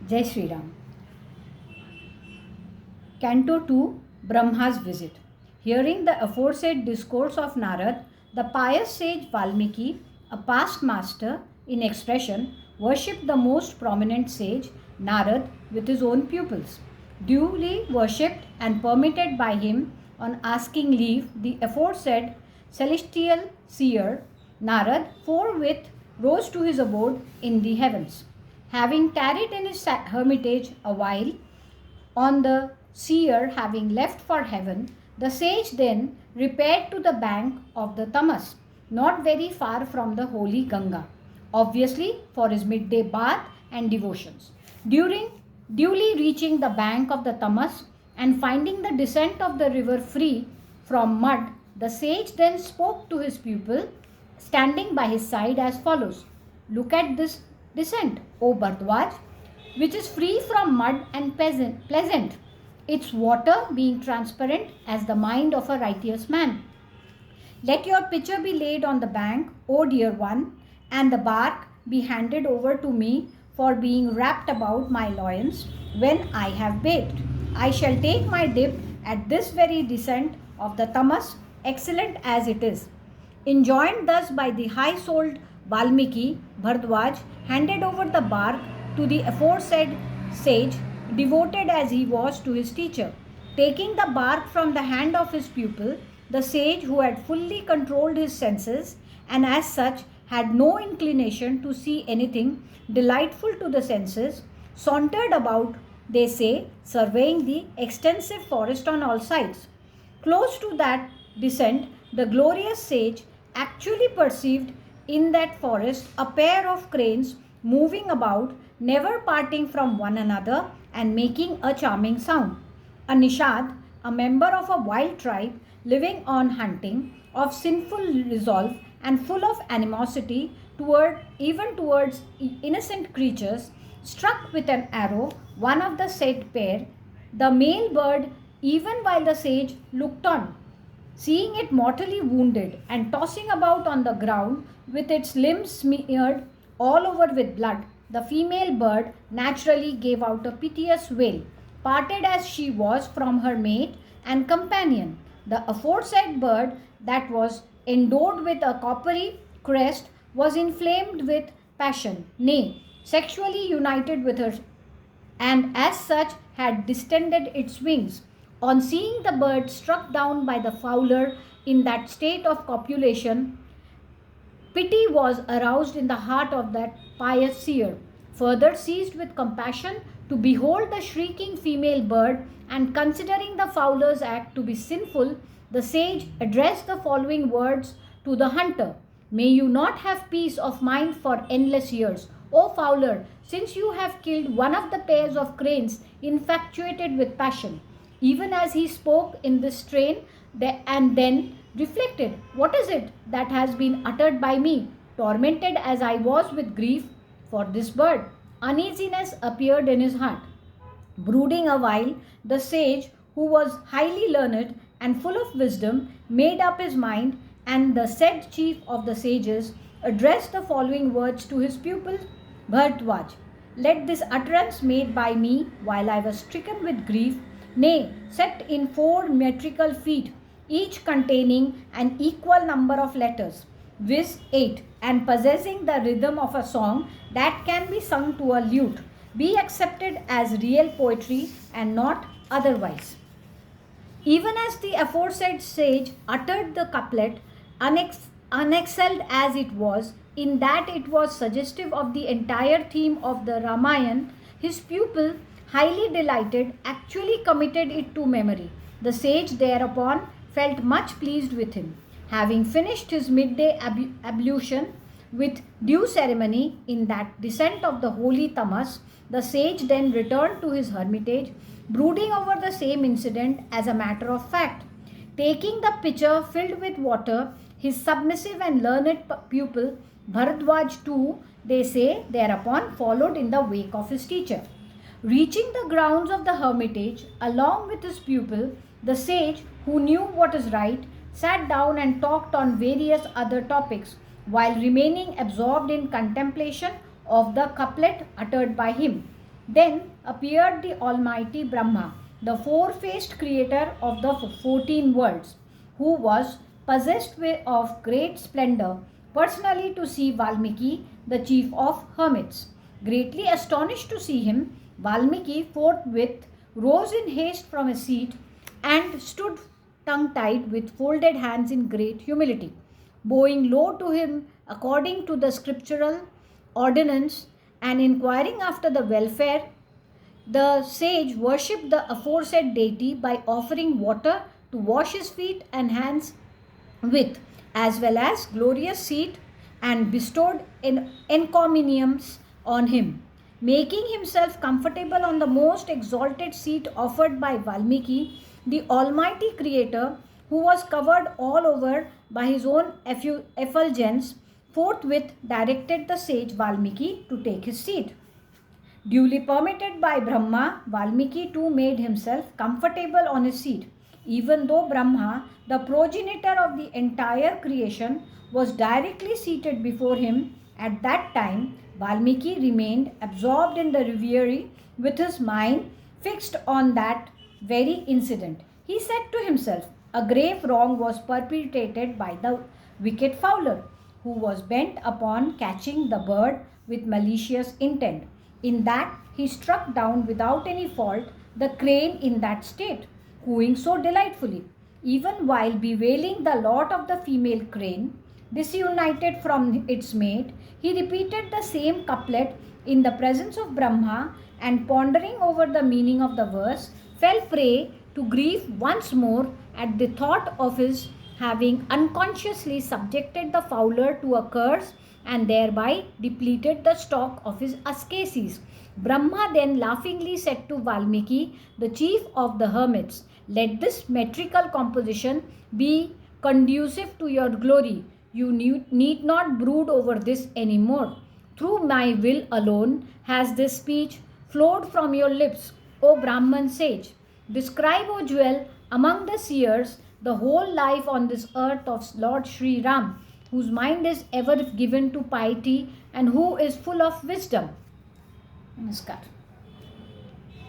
Jai Sri Ram. CANTO-2 Brahma's Visit. Hearing the aforesaid discourse of Narad, the pious sage Valmiki, a past master in expression, worshipped the most prominent sage, Narad, with his own pupils. Duly worshipped and permitted by him, on asking leave, the aforesaid celestial seer, Narad, forthwith rose to his abode in the heavens. Having tarried in his hermitage a while, on the seer having left for heaven, the sage then repaired to the bank of the Tamas, not very far from the holy Ganga, obviously for his midday bath and devotions. Duly reaching the bank of the Tamas and finding the descent of the river free from mud, the sage then spoke to his pupil, standing by his side, as follows: "Look at this descent, O Bhardwaj, which is free from mud and pleasant, its water being transparent as the mind of a righteous man. Let your pitcher be laid on the bank, O dear one, and the bark be handed over to me for being wrapped about my loins when I have bathed. I shall take my dip at this very descent of the Tamas, excellent as it is." Enjoined thus by the high-souled Valmiki, Bhardwaj handed over the bark to the aforesaid sage, devoted as he was to his teacher. Taking the bark from the hand of his pupil, the sage, who had fully controlled his senses and as such had no inclination to see anything delightful to the senses, sauntered about, they say, surveying the extensive forest on all sides. Close to that descent, the glorious sage actually perceived in that forest a pair of cranes moving about, never parting from one another and making a charming sound. A Nishad, a member of a wild tribe living on hunting, of sinful resolve and full of animosity towards innocent creatures, struck with an arrow one of the said pair, the male bird, even while the sage looked on. Seeing it mortally wounded and tossing about on the ground with its limbs smeared all over with blood, the female bird naturally gave out a piteous wail, parted as she was from her mate and companion. The aforesaid bird, that was endowed with a coppery crest, was inflamed with passion, nay, sexually united with her, and as such had distended its wings. On seeing the bird struck down by the fowler in that state of copulation, pity was aroused in the heart of that pious seer. Further seized with compassion to behold the shrieking female bird, and considering the fowler's act to be sinful, the sage addressed the following words to the hunter: "May you not have peace of mind for endless years, O fowler, since you have killed one of the pairs of cranes infatuated with passion." Even as he spoke in this strain, and then reflected, "What is it that has been uttered by me, tormented as I was with grief for this bird?" Uneasiness appeared in his heart. Brooding a while, the sage, who was highly learned and full of wisdom, made up his mind, and the said chief of the sages addressed the following words to his pupil: "Bhardwaj, let this utterance made by me while I was stricken with grief, nay, set in 4 metrical feet, each containing an equal number of letters, viz. 8, and possessing the rhythm of a song that can be sung to a lute, be accepted as real poetry and not otherwise." Even as the aforesaid sage uttered the couplet, unexcelled as it was, in that it was suggestive of the entire theme of the Ramayan, his pupil, highly delighted, actually committed it to memory. The sage thereupon felt much pleased with him. Having finished his midday ablution with due ceremony in that descent of the holy Tamas, the sage then returned to his hermitage, brooding over the same incident as a matter of fact. Taking the pitcher filled with water, his submissive and learned pupil Bhardwaj too, they say, thereupon followed in the wake of his teacher. Reaching the grounds of the hermitage along with his pupil, the sage, who knew what is right, sat down and talked on various other topics, while remaining absorbed in contemplation of the couplet uttered by him. Then appeared the Almighty Brahma, the four-faced creator of the 14 worlds, who was possessed of great splendor, personally to see Valmiki, the chief of hermits. Greatly astonished to see him, Valmiki forthwith rose in haste from his seat and stood tongue-tied with folded hands in great humility, bowing low to him according to the scriptural ordinance and inquiring after the welfare. The sage worshipped the aforesaid deity by offering water to wash his feet and hands with, as well as glorious seat, and bestowed encomiums on him, making himself comfortable on the most exalted seat offered by Valmiki, the Almighty Creator, who was covered all over by his own effulgence, forthwith directed the sage Valmiki to take his seat. Duly permitted by Brahma, Valmiki too made himself comfortable on his seat. Even though Brahma, the progenitor of the entire creation, was directly seated before him, at that time Valmiki remained absorbed in the reverie with his mind fixed on that very incident. He said to himself, a grave wrong was perpetrated by the wicked fowler, who was bent upon catching the bird with malicious intent, in that he struck down without any fault the crane in that state, cooing so delightfully. Even while bewailing the lot of the female crane, disunited from its mate, he repeated the same couplet in the presence of Brahma, and pondering over the meaning of the verse, fell prey to grief once more at the thought of his having unconsciously subjected the fowler to a curse and thereby depleted the stock of his ascesis. Brahma then laughingly said to Valmiki, the chief of the hermits, let this metrical composition be conducive to your glory. You need not brood over this any more. Through my will alone has this speech flowed from your lips, O Brahman sage. Describe, O jewel, among the seers, the whole life on this earth of Lord Sri Ram, whose mind is ever given to piety and who is full of wisdom. Namaskar.